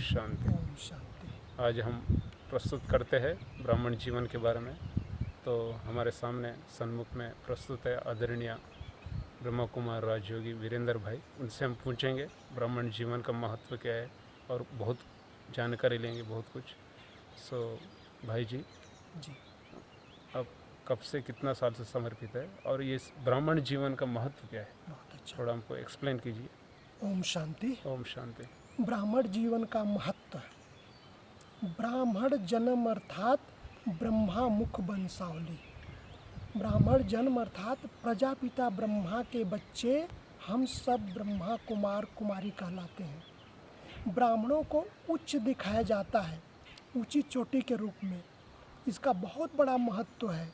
शांति। ओम शांति। आज हम प्रस्तुत करते हैं ब्राह्मण जीवन के बारे में। तो हमारे सामने सन्मुख में प्रस्तुत है आदरणीय ब्रह्मा कुमार राजयोगी वीरेंद्र भाई। उनसे हम पूछेंगे ब्राह्मण जीवन का महत्व क्या है और बहुत जानकारी लेंगे, बहुत कुछ। भाई जी, अब कब से कितना साल से समर्पित है और ये ब्राह्मण जीवन का महत्व क्या है, बहुत अच्छा। थोड़ा हमको एक्सप्लेन कीजिए। ओम शांति। ओम शांति। ब्राह्मण जीवन का महत्व। ब्राह्मण जन्म अर्थात ब्रह्मा मुख वंशावली। ब्राह्मण जन्म अर्थात प्रजापिता ब्रह्मा के बच्चे हम सब ब्रह्मा कुमार कुमारी कहलाते हैं। ब्राह्मणों को उच्च दिखाया जाता है, ऊंची चोटी के रूप में। इसका बहुत बड़ा महत्व है।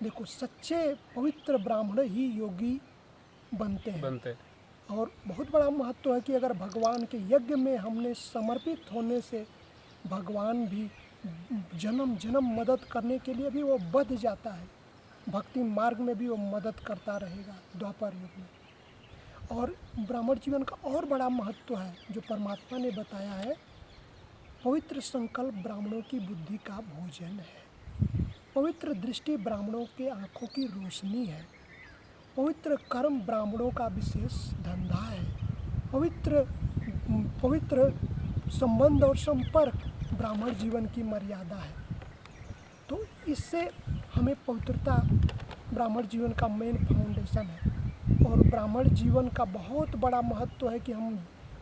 देखो, सच्चे पवित्र ब्राह्मण ही योगी बनते हैं। और बहुत बड़ा महत्व है कि अगर भगवान के यज्ञ में हमने समर्पित होने से भगवान भी जन्म जन्म मदद करने के लिए भी वो बध जाता है। भक्ति मार्ग में भी वो मदद करता रहेगा द्वापर युग में। और ब्राह्मण जीवन का और बड़ा महत्व है जो परमात्मा ने बताया है। पवित्र संकल्प ब्राह्मणों की बुद्धि का भोजन है। पवित्र दृष्टि ब्राह्मणों के आँखों की रोशनी है। पवित्र कर्म ब्राह्मणों का विशेष धंधा है। पवित्र संबंध और संपर्क ब्राह्मण जीवन की मर्यादा है। तो इससे हमें पवित्रता ब्राह्मण जीवन का मेन फाउंडेशन है। और ब्राह्मण जीवन का बहुत बड़ा महत्व है कि हम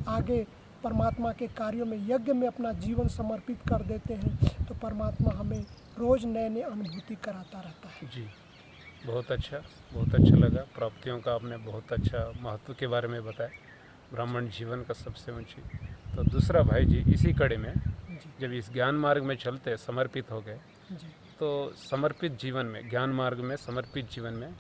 आगे परमात्मा के कार्यों में, यज्ञ में अपना जीवन समर्पित कर देते हैं तो परमात्मा हमें रोज़ नए नए अनुभूति कराता रहता है। जी, बहुत अच्छा लगा। प्राप्तियों का आपने बहुत अच्छा महत्व के बारे में बताया, ब्राह्मण जीवन का सबसे ऊंची। तो दूसरा भाई जी, इसी कड़ी में जब इस ज्ञान मार्ग में चलते समर्पित हो गए, तो समर्पित जीवन में, ज्ञान मार्ग में, समर्पित जीवन में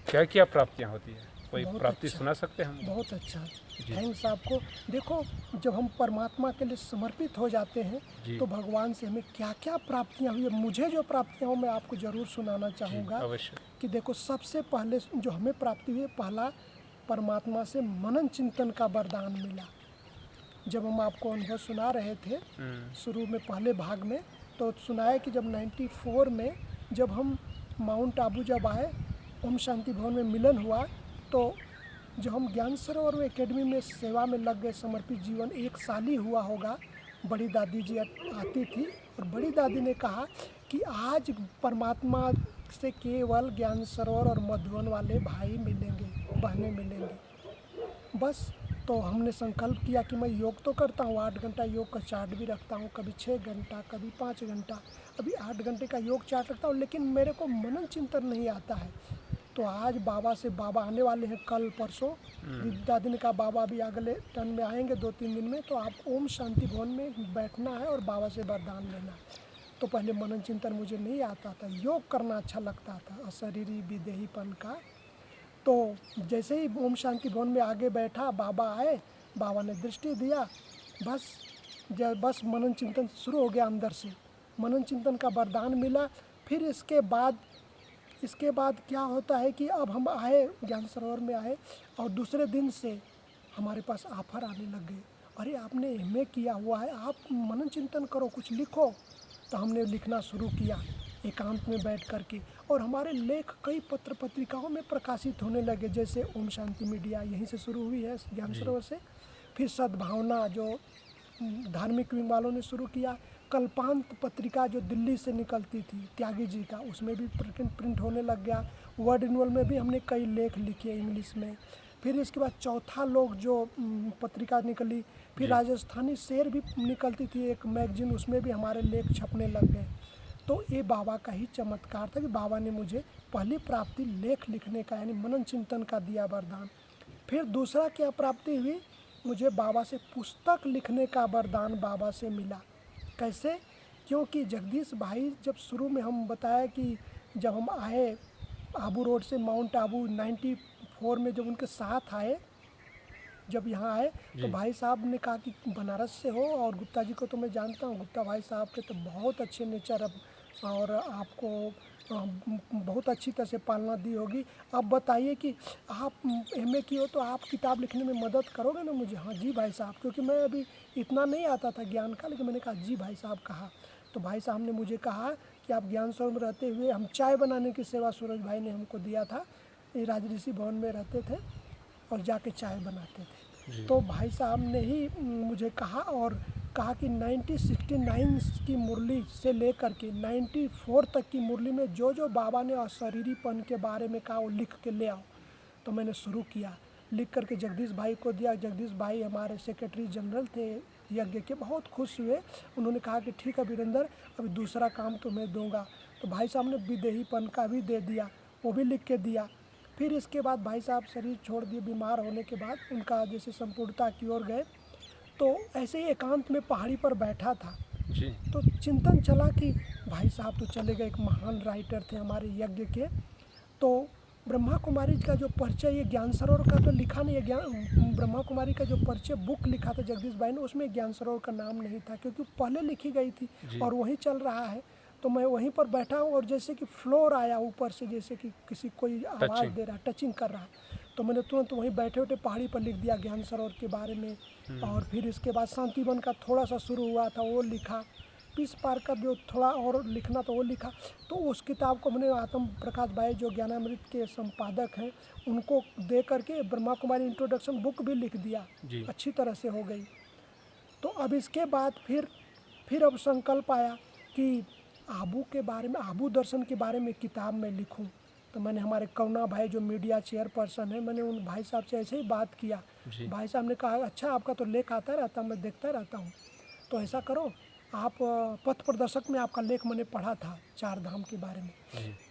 क्या क्या प्राप्तियाँ होती है? कोई प्राप्ति सुना सकते हैं हम? बहुत अच्छा, थैंक्स आपको। देखो, जब हम परमात्मा के लिए समर्पित हो जाते हैं तो भगवान से हमें क्या क्या प्राप्तियाँ हुई। मुझे जो प्राप्तियाँ हो मैं आपको ज़रूर सुनाना चाहूँगा। अवश्य। कि देखो, सबसे पहले जो हमें प्राप्ति हुई, पहला परमात्मा से मनन चिंतन का वरदान मिला। जब हम आपको अनुभव सुना रहे थे शुरू में पहले भाग में, तो सुनाया कि जब 94 में जब हम माउंट आबू जब आए, ओम शांति भवन में मिलन हुआ, तो जब हम ज्ञान सरोवर एकेडमी में सेवा में लग गए, समर्पित जीवन 1 साल ही हुआ होगा, बड़ी दादी जी आती थी और बड़ी दादी ने कहा कि आज परमात्मा से केवल ज्ञान सरोवर और मधुबन वाले भाई मिलेंगे, बहनें मिलेंगी। बस, तो हमने संकल्प किया कि मैं योग तो करता हूँ, 8 घंटा योग का चार्ट भी रखता हूँ, कभी 6 घंटा, कभी 5 घंटा, अभी 8 घंटे का योग चार्ट रखता हूँ, लेकिन मेरे को मनन चिंतन नहीं आता है। तो आज बाबा आने वाले हैं कल परसों। दादी ने कहा बाबा भी अगले टर्न में आएंगे 2-3 दिन में, तो आप ओम शांति भवन में बैठना है और बाबा से वरदान लेना। तो पहले मनन चिंतन मुझे नहीं आता था, योग करना अच्छा लगता था, अशरीरी विदेहीपन का। तो जैसे ही ओम शांति भवन में आगे बैठा, बाबा आए, बाबा ने दृष्टि दिया, बस मनन चिंतन शुरू हो गया। अंदर से मनन चिंतन का वरदान मिला। फिर इसके बाद क्या होता है कि अब हम आए, ज्ञान सरोवर में आए, और दूसरे दिन से हमारे पास ऑफर आने लग गए, अरे आपने एमए किया हुआ है, आप मनन चिंतन करो, कुछ लिखो। तो हमने लिखना शुरू किया एकांत में बैठ करके, और हमारे लेख कई पत्र पत्रिकाओं में प्रकाशित होने लगे, जैसे ओम शांति मीडिया यहीं से शुरू हुई है, ज्ञान सरोवर से। फिर सद्भावना जो धार्मिक विंग वालों ने शुरू किया। कल्पांत पत्रिका जो दिल्ली से निकलती थी त्यागी जी का, उसमें भी प्रिंट होने लग गया। वर्ड इनवल में भी हमने कई लेख लिखे इंग्लिश में। फिर इसके बाद चौथा लोग जो पत्रिका निकली, फिर राजस्थानी शेर भी निकलती थी एक मैगजीन, उसमें भी हमारे लेख छपने लग गए। तो ये बाबा का ही चमत्कार था कि बाबा ने मुझे पहली प्राप्ति लेख लिखने का, यानी मनन चिंतन का दिया वरदान। फिर दूसरा क्या प्राप्ति हुई, मुझे बाबा से पुस्तक लिखने का वरदान बाबा से मिला। कैसे? क्योंकि जगदीश भाई, जब शुरू में हम बताया कि जब हम आए आबू रोड से माउंट आबू 94 में, जब उनके साथ आए, जब यहाँ आए, तो भाई साहब ने कहा कि बनारस से हो, और गुप्ता जी को तो मैं जानता हूँ, गुप्ता भाई साहब के तो बहुत अच्छे नेचर, और आपको बहुत अच्छी तरह से पालना दी होगी। अब बताइए कि आप एमए की हो तो आप किताब लिखने में मदद करोगे ना मुझे? हाँ जी भाई साहब, क्योंकि मैं अभी इतना नहीं आता था ज्ञान का, लेकिन मैंने कहा जी भाई साहब कहा। तो भाई साहब ने मुझे कहा कि आप ज्ञान सरोवर में रहते हुए, हम चाय बनाने की सेवा सूरज भाई ने हमको दिया था। ये राजऋषि भवन में रहते थे और जाके चाय बनाते थे। तो भाई साहब ने ही मुझे कहा और कहा कि 1969 की मुरली से लेकर के 94 तक की मुरली में जो जो बाबा ने अशरीरीपन के बारे में कहा वो लिख के ले आओ। तो मैंने शुरू किया, लिख करके जगदीश भाई को दिया। जगदीश भाई हमारे सेक्रेटरी जनरल थे यज्ञ के, बहुत खुश हुए। उन्होंने कहा कि ठीक है वीरेंद्र, अभी दूसरा काम तुम्हें दूंगा। तो भाई साहब ने विदेहीपन का भी दे दिया, वो भी लिख के दिया। फिर इसके बाद भाई साहब शरीर छोड़ दिए, बीमार होने के बाद उनका जैसे संपूर्णता की ओर गए। तो ऐसे ही एकांत में पहाड़ी पर बैठा था जी। तो चिंतन चला कि भाई साहब तो चले गए, एक महान राइटर थे हमारे यज्ञ के। तो ब्रह्मा कुमारी का जो परिचय, ये ज्ञान सरोवर का तो लिखा नहीं है, ब्रह्मा कुमारी का जो परिचय बुक लिखा था जगदीश भाई ने, उसमें ज्ञान सरोवर का नाम नहीं था क्योंकि पहले लिखी गई थी और वहीं चल रहा है। तो मैं वहीं पर बैठा हूँ और जैसे कि फ्लोर आया ऊपर से, जैसे कि किसी कोई आवाज़ दे रहा है, टचिंग कर रहा है। तो मैंने तुरंत वहीं बैठे बैठे पहाड़ी पर लिख दिया ज्ञान सरोवर के बारे में। और फिर इसके बाद शांतिवन का थोड़ा सा शुरू हुआ था वो लिखा, पीस पार्क का जो थोड़ा और लिखना था वो लिखा। तो उस किताब को मैंने आत्म प्रकाश भाई जो ज्ञानामृत के संपादक हैं उनको दे करके ब्रह्मा कुमारी इंट्रोडक्शन बुक भी लिख दिया, अच्छी तरह से हो गई। तो अब इसके बाद फिर अब संकल्प आया कि आबू के बारे में, आबू दर्शन के बारे में किताब में लिखूं। तो मैंने हमारे करुणा भाई जो मीडिया चेयरपर्सन है, मैंने उन भाई साहब से ऐसे ही बात किया। भाई साहब ने कहा अच्छा आपका तो लेख आता रहता, मैं देखता रहता हूँ, तो ऐसा करो आप पथ प्रदर्शक में आपका लेख मैंने पढ़ा था चार धाम के बारे में,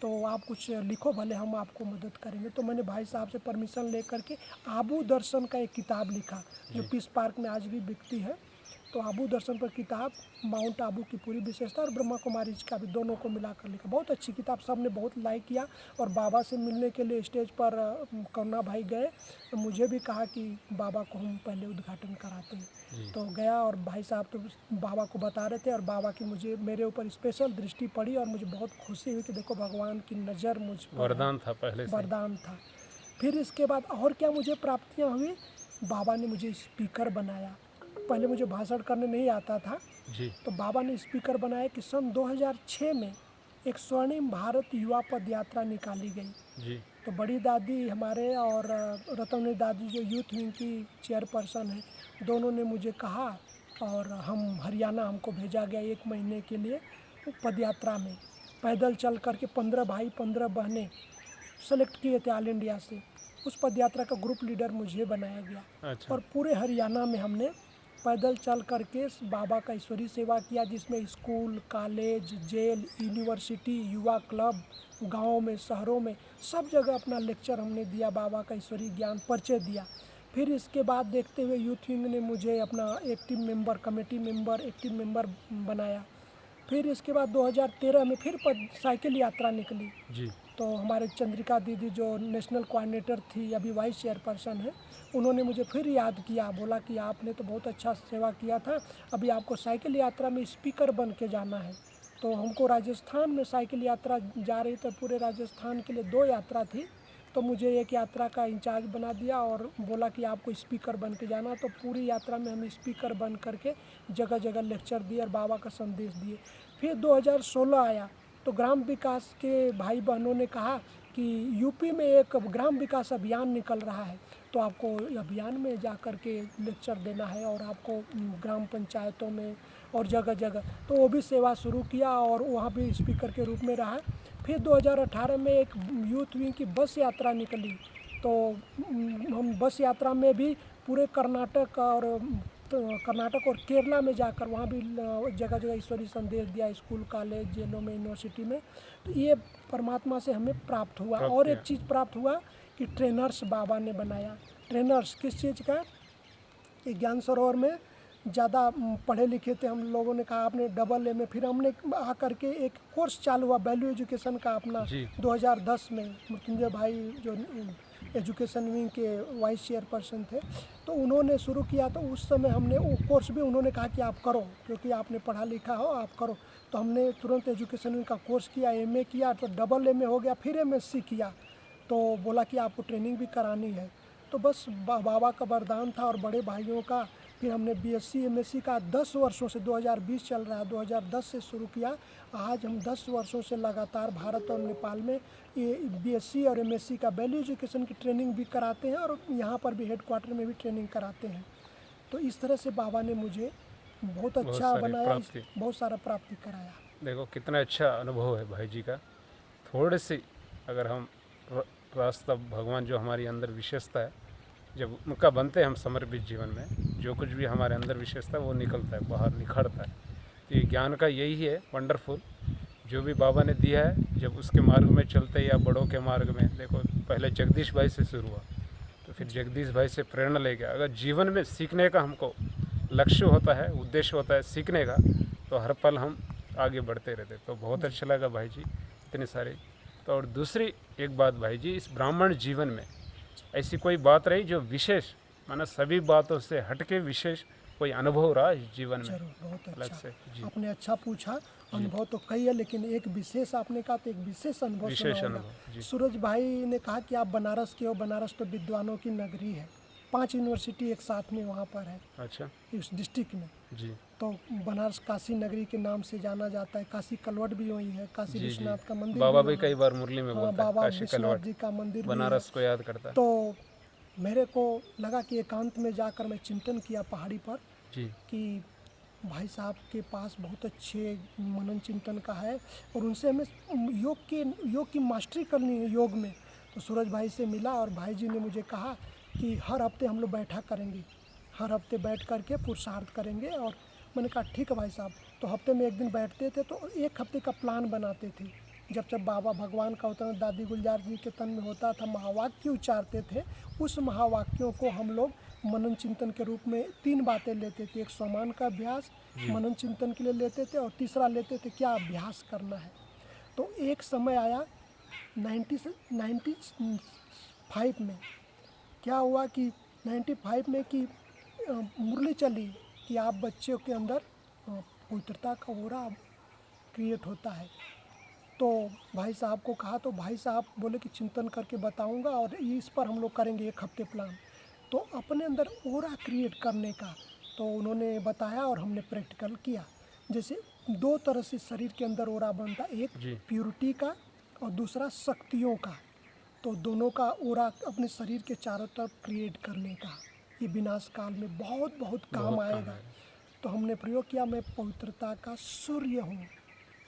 तो आप कुछ लिखो, भले हम आपको मदद करेंगे। तो मैंने भाई साहब से परमिशन ले करके आबू दर्शन का एक किताब लिखा जो पीस पार्क में आज भी बिकती है। तो आबू दर्शन पर किताब, माउंट आबू की पूरी विशेषता और ब्रह्मा कुमारी का भी, दोनों को मिलाकर लिखा। बहुत अच्छी किताब, सब ने बहुत लाइक किया। और बाबा से मिलने के लिए स्टेज पर करुणा भाई गए, तो मुझे भी कहा कि बाबा को हम पहले उद्घाटन कराते हैं। तो गया और भाई साहब तो बाबा को बता रहे थे और बाबा की मेरे ऊपर स्पेशल दृष्टि पड़ी और मुझे बहुत खुशी हुई कि देखो भगवान की नज़र मुझ पर, वरदान था पहले से, वरदान था। फिर इसके बाद और क्या मुझे प्राप्तियाँ हुई, बाबा ने मुझे स्पीकर बनाया। पहले मुझे भाषण करने नहीं आता था तो बाबा ने स्पीकर बनाया कि सन 2006 में एक स्वर्णिम भारत युवा पद यात्रा निकाली गई। तो बड़ी दादी हमारे और रतन दादी जो यूथ विंग की चेयरपर्सन है, दोनों ने मुझे कहा और हम हरियाणा, हमको भेजा गया 1 महीने के लिए पद यात्रा में। पैदल चल करके 15 भाई 15 बहनें सेलेक्ट किए थे ऑल इंडिया से। उस पद यात्रा का ग्रुप लीडर मुझे बनाया गया। और पूरे हरियाणा में हमने पैदल चल करके बाबा का ईश्वरीय सेवा किया, जिसमें स्कूल, कॉलेज, जेल, यूनिवर्सिटी, युवा क्लब, गाँव में, शहरों में, सब जगह अपना लेक्चर हमने दिया, बाबा का ईश्वरीय ज्ञान परिचय दिया। फिर इसके बाद देखते हुए यूथ विंग ने मुझे अपना active member, committee member, active member बनाया। फिर इसके बाद 2013 में फिर साइकिल यात्रा निकली। तो हमारे चंद्रिका दीदी जो नेशनल कोऑर्डिनेटर थी, अभी वाइस चेयरपर्सन है, उन्होंने मुझे फिर याद किया, बोला कि आपने तो बहुत अच्छा सेवा किया था, अभी आपको साइकिल यात्रा में स्पीकर बन के जाना है। तो हमको राजस्थान में साइकिल यात्रा जा रही, तो पूरे राजस्थान के लिए 2 यात्रा थी, तो मुझे एक यात्रा का इंचार्ज बना दिया और बोला कि आपको स्पीकर बन के जाना। तो पूरी यात्रा में हम स्पीकर बन करके जगह जगह लेक्चर दिए और बाबा का संदेश दिए। फिर 2016 आया तो ग्राम विकास के भाई बहनों ने कहा कि यूपी में एक ग्राम विकास अभियान निकल रहा है, तो आपको अभियान में जा कर के लेक्चर देना है और आपको ग्राम पंचायतों में और जगह जगह, तो वो भी सेवा शुरू किया और वहाँ भी स्पीकर के रूप में रहा। फिर 2018 में एक यूथ विंग की बस यात्रा निकली, तो हम बस यात्रा में भी पूरे कर्नाटक और केरला में जाकर वहाँ भी जगह जगह ईश्वरीय संदेश दिया, स्कूल, कॉलेज, जेलों में, यूनिवर्सिटी में। तो ये परमात्मा से हमें प्राप्त हुआ। और एक चीज़ प्राप्त हुआ कि ट्रेनर्स बाबा ने बनाया। ट्रेनर्स किस चीज़ का? ज्ञान सरोवर में ज़्यादा पढ़े लिखे थे हम लोगों ने कहा आपने डबल ए में, फिर हमने आ करके एक कोर्स चालू हुआ वैल्यू एजुकेशन का अपना 2010 में। मृत्युंजय भाई जो एजुकेशन विंग के वाइस चेयरपर्सन थे। तो उन्होंने शुरू किया, तो उस समय हमने वो कोर्स भी उन्होंने कहा कि आप करो, क्योंकि आपने पढ़ा लिखा हो, आप करो। तो हमने तुरंत एजुकेशन विंग का कोर्स किया, एमए किया, तो डबल एमए हो गया, फिर एमएससी किया। तो बोला कि आपको ट्रेनिंग भी करानी है। तो बस बाबा का वरदान था और बड़े भाइयों का। फिर हमने बीएससी एमएससी का 10 वर्षों से, 2020 चल रहा है, 2010 से शुरू किया। आज हम 10 वर्षों से लगातार भारत और नेपाल में ये बीएससी और एमएससी का वैल्यू एजुकेशन की ट्रेनिंग भी कराते हैं और यहाँ पर भी हेडक्वार्टर में भी ट्रेनिंग कराते हैं। तो इस तरह से बाबा ने मुझे बहुत अच्छा बनाया, बहुत सारा प्राप्ति कराया। देखो कितना अच्छा अनुभव है भाई जी का। थोड़े से अगर हम रास्ता भगवान जो हमारी अंदर विशेषता है, जब उनका बनते हैं हम समर्पित जीवन में, जो कुछ भी हमारे अंदर विशेषता है वो निकलता है, बाहर निखरता है। तो ये ज्ञान का यही है वंडरफुल जो भी बाबा ने दिया है। जब उसके मार्ग में चलते या बड़ों के मार्ग में, देखो पहले जगदीश भाई से शुरू हुआ, तो फिर जगदीश भाई से प्रेरणा लेके अगर जीवन में सीखने का हमको लक्ष्य होता है, उद्देश्य होता है सीखने का, तो हर पल हम आगे बढ़ते रहते। तो बहुत अच्छा लगा भाई जी इतने सारे। तो और दूसरी एक बात भाई जी, इस ब्राह्मण जीवन में ऐसी कोई बात रही जो विशेष, माना सभी बातों से हटके विशेष कोई अनुभव रहा इस जीवन में? जरूर, बहुत अलग अच्छा से जी। आपने अच्छा पूछा। अनुभव तो कई है, लेकिन एक विशेष आपने कहा तो एक विशेष अनुभव विशेष सुनाऊंगा। अनुभव जी। सूरज भाई ने कहा कि आप बनारस के हो, बनारस तो विद्वानों की नगरी है, 5 यूनिवर्सिटी एक साथ में वहाँ पर है। अच्छा इस डिस्ट्रिक्ट में जी। तो बनारस काशी नगरी के नाम से जाना जाता है। काशी कलवट भी वही है, काशी जी विश्वनाथ का मंदिर बाबा भी भी वहाँ कई बार मुरली में हाँ, बोलता है बाबा काशी विश्वनाथ कलवट, जी का मंदिर भी है। बनारस को याद करता है तो मेरे को लगा कि एकांत में जाकर मैं चिंतन किया पहाड़ी पर जी। कि भाई साहब के पास बहुत अच्छे मनन चिंतन का है और उनसे हमें योग की मास्टरी करनी है योग में। तो सूरज भाई से मिला और भाई जी ने मुझे कहा कि हर हफ्ते हम लोग बैठा करेंगे, हर हफ्ते बैठ करके पुरुषार्थ करेंगे। और मैंने कहा ठीक है भाई साहब। तो हफ्ते में एक दिन बैठते थे, तो एक हफ्ते का प्लान बनाते थे। जब जब बाबा भगवान का अवतरण दादी गुलजार जी के तन में होता था, महावाक्य उच्चारते थे, उस महावाक्यों को हम लोग मनन चिंतन के रूप में 3 बातें लेते थे। एक स्वमान का अभ्यास मनन चिंतन के लिए लेते थे और तीसरा लेते थे क्या अभ्यास करना है। तो एक समय आया 95 में, क्या हुआ कि 95 में कि मुरली चली कि आप बच्चों के अंदर पवित्रता का ओरा क्रिएट होता है। तो भाई साहब को कहा, तो भाई साहब बोले कि चिंतन करके बताऊंगा और इस पर हम लोग करेंगे एक हफ्ते प्लान। तो अपने अंदर ओरा क्रिएट करने का तो उन्होंने बताया और हमने प्रैक्टिकल किया। जैसे 2 तरह से शरीर के अंदर ओरा बनता, एक प्योरिटी का और दूसरा शक्तियों का। तो दोनों का ओरा अपने शरीर के चारों तरफ क्रिएट करने का, ये विनाश काल में बहुत बहुत काम आएगा। तो हमने प्रयोग किया, मैं पवित्रता का सूर्य हूँ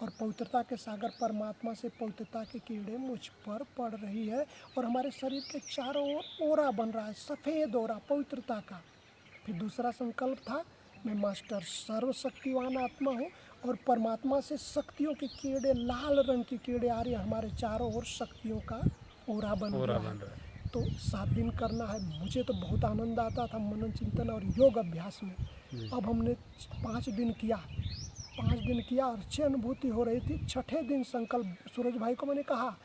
और पवित्रता के सागर परमात्मा से पवित्रता के कीड़े मुझ पर पड़ रही है और हमारे शरीर के चारों ओर ओरा बन रहा है, सफ़ेद ओरा पवित्रता का। फिर दूसरा संकल्प था, मैं मास्टर सर्वशक्तिवान आत्मा हूँ और परमात्मा से शक्तियों के कीड़े, लाल रंग के कीड़े आ रही है, हमारे चारों ओर शक्तियों का ओरा बन रहा है। तो 7 दिन करना है। मुझे तो बहुत आनंद आता था मनन चिंतन और योग अभ्यास में। अब हमने 5 दिन किया और अच्छी अनुभूति हो रही थी। 6ठे दिन संकल्प सूरज भाई को मैंने कहा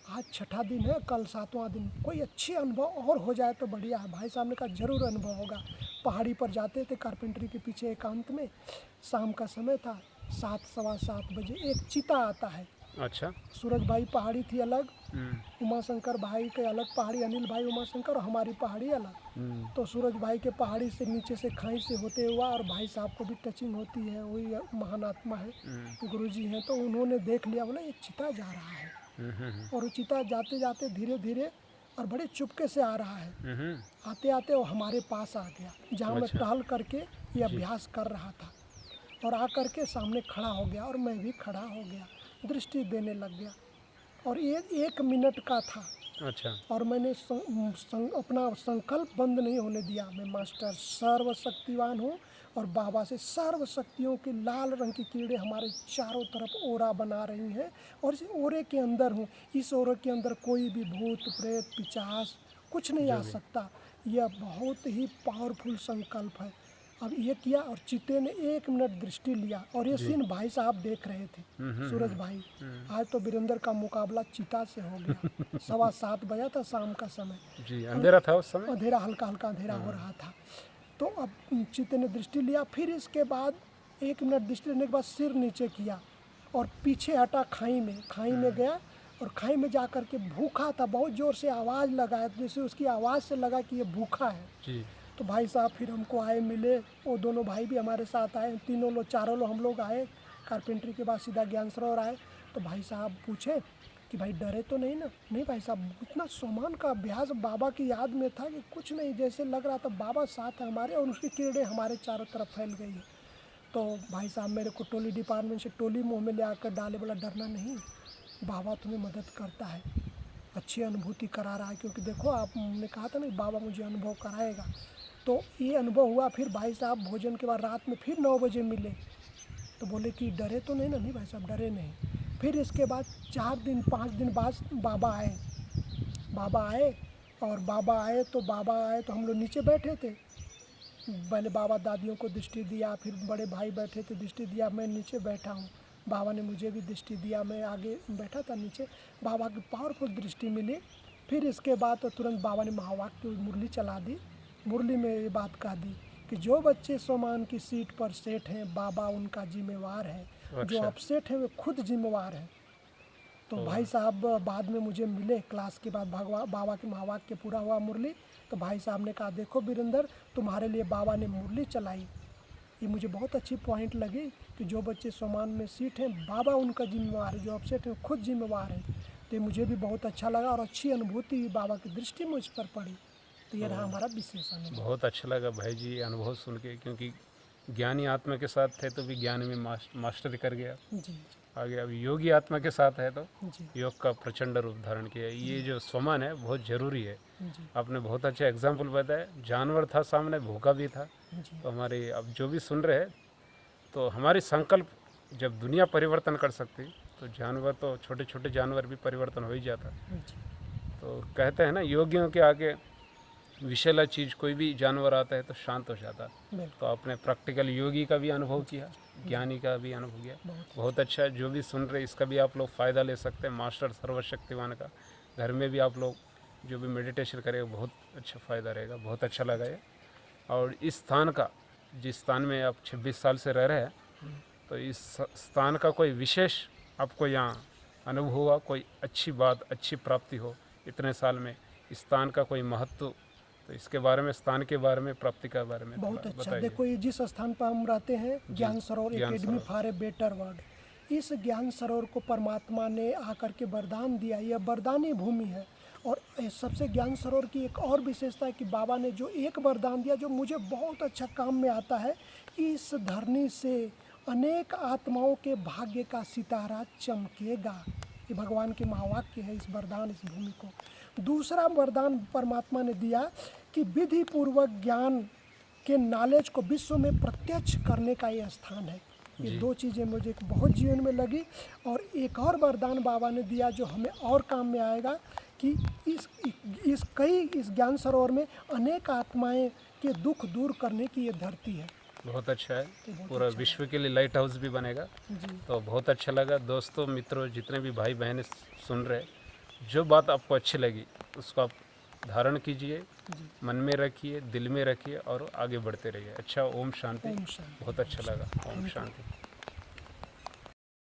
आज 6ठा दिन है, कल 7वां दिन, कोई अच्छे अनुभव और हो जाए तो बढ़िया है। भाई साहब ने कहा जरूर अनुभव होगा। पहाड़ी पर जाते थे कारपेंटरी के पीछे एकांत में, शाम का समय था, 7 सवा 7 बजे एक चीता आता है। अच्छा। सूरज भाई पहाड़ी थी अलग, उमाशंकर भाई के अलग पहाड़ी, अनिल भाई उमाशंकर और हमारी पहाड़ी अलग। तो सूरज भाई के पहाड़ी से नीचे से खाई से होते हुआ और भाई साहब को भी टचिंग होती है, वही महान आत्मा है, गुरुजी हैं। तो उन्होंने देख लिया, बोला ये चीता जा रहा है। और वो चीता जाते जाते धीरे धीरे और बड़े चुपके से आ रहा है। आते आते वो हमारे पास आ गया जहाँ मैं टहल करके ये अभ्यास कर रहा था और आ करके सामने खड़ा हो गया और मैं भी खड़ा हो गया, दृष्टि देने लग गया और ये 1 मिनट का था। अच्छा। और मैंने अपना संकल्प बंद नहीं होने दिया। मैं मास्टर सर्वशक्तिवान हूँ और बाबा से सर्व शक्तियों के लाल रंग की कीड़े हमारे चारों तरफ ओरा बना रही हैं और इस ओरे के अंदर हूँ। इस ओरे के अंदर कोई भी भूत प्रेत पिशाच कुछ नहीं आ सकता। यह बहुत ही पावरफुल संकल्प है। अब ये किया और चीते ने 1 मिनट दृष्टि लिया और ये सीन भाई साहब देख रहे थे, सूरज भाई। आज तो वीरेंद्र का मुकाबला चीता से हो गया। 7:15 बजा था शाम का समय जी, अंधेरा था उस समय। अंधेरा, हल्का हल्का अंधेरा हो रहा था। तो अब चीते ने दृष्टि लिया, फिर इसके बाद 1 मिनट दृष्टि लेने के बाद सिर नीचे किया और पीछे हटा खाई में गया और खाई में जा कर के भूखा था, बहुत ज़ोर से आवाज़ लगाया, जैसे उसकी आवाज़ से लगा कि ये भूखा है। जी। तो भाई साहब फिर हमको आए, मिले, वो दोनों भाई भी हमारे साथ आए, तीनों लोग, चारों लोग हम लोग आए। कारपेंट्री के बाद सीधा ज्ञान सरोवर आए। तो भाई साहब पूछे कि भाई डरे तो नहीं ना? नहीं भाई साहब, इतना सोमान का अभ्यास बाबा की याद में था कि कुछ नहीं, जैसे लग रहा था बाबा साथ है हमारे और उसकी किरणें हमारे चारों तरफ फैल गई है। तो भाई साहब मेरे को टोली डिपार्टमेंट से टोली मुँह में ले आकर डाले, बोला डरना नहीं, बाबा तुम्हें मदद करता है, अच्छी अनुभूति करा रहा है। क्योंकि देखो आपने कहा था ना बाबा मुझे अनुभव कराएगा, तो ये अनुभव हुआ। फिर भाई साहब भोजन के बाद रात में फिर 9 बजे मिले, तो बोले कि डरे तो नहीं ना? नहीं भाई साहब डरे नहीं। फिर इसके बाद 4 दिन 5 दिन बाद बाबा आए और बाबा आए तो हम लोग नीचे बैठे थे। पहले बाबा दादियों को दृष्टि दिया, फिर बड़े भाई बैठे थे दृष्टि दिया, मैं नीचे बैठा हूँ। बाबा ने मुझे भी दृष्टि दिया, मैं आगे बैठा था नीचे। बाबा की पावरफुल दृष्टि मिली। फिर इसके बाद तो तुरंत बाबा ने महावाक्य की मुरली चला दी। मुरली में ये बात कह दी कि जो बच्चे सोमान की सीट पर सेट हैं, बाबा उनका जिम्मेवार है। जो अपसेट है वे खुद जिम्मेवार हैं। तो भाई साहब बाद में मुझे मिले क्लास के बाद, बाबा के महावाक्य पूरा हुआ मुरली, तो भाई साहब ने कहा देखो वीरेंद्र, तुम्हारे लिए बाबा ने मुरली चलाई। ये मुझे बहुत अच्छी पॉइंट लगी कि जो बच्चे सोमान में सीट हैं, बाबा उनका जिम्मेवार है, जो अपसेट है खुद जिम्मेवार है। तो ये मुझे भी बहुत अच्छा लगा और अच्छी अनुभूति बाबा की दृष्टि मुझ पर पड़ी। तो ये रहा हमारा विशेष अनुभव। बहुत अच्छा लगा भाई जी अनुभव सुन के, क्योंकि ज्ञानी आत्मा के साथ थे तो भी ज्ञान में मास्टरी कर गया जी आगे। अब योगी आत्मा के साथ है तो जी योग का प्रचंड रूप धारण किया। ये जो स्वमान है बहुत ज़रूरी है। जी आपने बहुत अच्छा एग्जाम्पल बताया। जानवर था सामने, भूखा भी था। जी तो हमारे अब जो भी सुन रहे हैं, तो हमारी संकल्प जब दुनिया परिवर्तन कर सकती, तो जानवर तो छोटे छोटे जानवर भी परिवर्तन हो ही जाता। जी तो कहते हैं ना, योगियों के आगे विषैला चीज़ कोई भी जानवर आता है तो शांत हो जाता। बिल्कुल। तो आपने प्रैक्टिकल योगी का भी अनुभव किया, ज्ञानी का भी अनुभव किया। बहुत अच्छा। जो भी सुन रहे इसका भी आप लोग फ़ायदा ले सकते हैं। मास्टर सर्वशक्तिवान का घर में भी आप लोग जो भी मेडिटेशन करेगा बहुत अच्छा फ़ायदा रहेगा। बहुत अच्छा लगा ये। और इस स्थान का, जिस स्थान में आप 26 साल से रह रहे हैं, तो इस स्थान का कोई विशेष आपको यहाँ अनुभव हुआ, कोई अच्छी बात, अच्छी प्राप्ति हो इतने साल में, इस स्थान का कोई महत्व, तो इसके बारे में, स्थान के बारे में, प्राप्ति के बारे में बहुत अच्छा। बताइए। देखो ये जिस स्थान पर हम रहते हैं, ज्ञान सरोवर academy for a better world, इस ज्ञान सरोवर को परमात्मा ने आकर के वरदान दिया। यह वरदानी भूमि है। और सबसे ज्ञान सरोवर की एक और विशेषता है कि बाबा ने जो एक वरदान दिया जो मुझे बहुत अच्छा काम में आता है, इस धरनी से अनेक आत्माओं के भाग्य का सितारा चमकेगा। ये भगवान के महावाक्य है इस वरदान, इस भूमि को। दूसरा वरदान परमात्मा ने दिया कि विधि पूर्वक ज्ञान के नॉलेज को विश्व में प्रत्यक्ष करने का ये स्थान है। ये दो चीज़ें मुझे बहुत जीवन में लगी। और एक और वरदान बाबा ने दिया जो हमें और काम में आएगा कि इस ज्ञान सरोवर में अनेक आत्माएं के दुख दूर करने की ये धरती है। बहुत अच्छा है। पूरा विश्व के लिए लाइट हाउस भी बनेगा। तो बहुत अच्छा लगा। दोस्तों, मित्रों, जितने भी भाई बहनें सुन रहे, जो बात आपको अच्छी लगी उसको आप धारण कीजिए, मन में रखिए, दिल में रखिए और आगे बढ़ते रहिए। अच्छा, ओम शांति। बहुत अच्छा लगा। ओम शांति।